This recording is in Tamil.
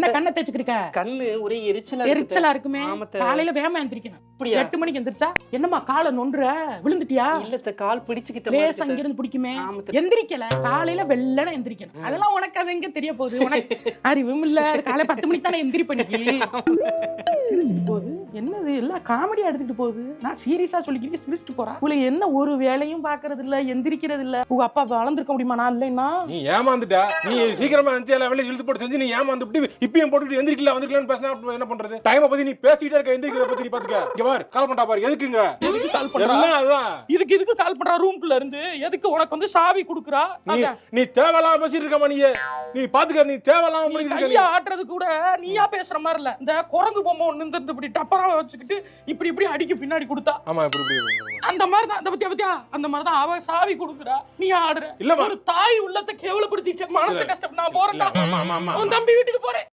என்ன கண்ணை தேய்ச்சிக்கிட்டு கண்ணு ஒரே எரிச்சலா இருக்குமே. காலையில வேகமா எந்திரிக்கணும். 8 மணிக்கு எந்திரிச்சா என்னம்மா காலை நொண்டுற விழுந்துட்டியா? இல்ல கால் பிடிச்சுக்கிட்ட லேசா இங்க இருந்து பிடிக்குமே. எந்திரிக்கல, காலையில வெள்ளன எந்திரிக்கணும். அதெல்லாம் உனக்கு அது எங்க தெரிய போகுது? உனக்கு அறிவும் இல்ல. காலை 10 மணிக்கு தானே எந்திரி பண்ணி சிரிச்சுட்டு போகுது. என்னது எல்லாம் காமெடியா எடுத்துட்டு போகுது. நான் சீரியஸா சொல்லிக்கிறேன், சிரிச்சுட்டு போறா. உங்களுக்கு என்ன ஒரு வேலையும் பாக்குறது இல்ல, எந்திரிக்கிறது இல்ல. உங்க அப்பா வளர்ந்துருக்க முடியுமா? நான் இல்லைன்னா நீ ஏமாந்துட்ட. நீ சீக்கிரமா எந்திரிச்சு இழுத்து போட்டு செஞ்சு நீ ஏமாந்து இப்பயும் போட்டுட்டு எந்திரிக்கல வந்துக்கலாம்னு பேசினா என்ன பண்றது? டைமை பத்தி நீ பேசிட்டே இருக்க, எந்திரிக்கிறத பத்தி நீ பாத்துக்க. இங்க பாரு, கால் பண்ணா பாரு. எதுக்குங்க கால் பண்றா? இதுக்கு கால் பண்றா? ரூம்குள்ள இருந்து எதுக்கு உனக்கு வந்து சாவி குடுக்குறா? நீ தேவலாம் பேசிட்டு இருக்க மணியே. நீ பாத்துக்க, நீ தேவலாம் கையா ஆட்டுறது கூட நீயா பேசுற மாதிரி இல்ல. இந்த குரங்கு பொம்மை ஒண்ணு இருந்து இப்படி டப்பரா வச்சுக்கிட்டு இப்படி அடிக்க பின்னாடி கொடுத்தா அந்த மாதிரி தான். அந்த மாதிரி தான் அவ சாவி குடுக்குறா, நீ ஆடுற. ஒரு தாய் உள்ளத்தை கேவலப்படுத்திட்டு மனசு கஷ்டம். நான் போறேன், உன் தம்பி வீட்டுக்கு போறேன்.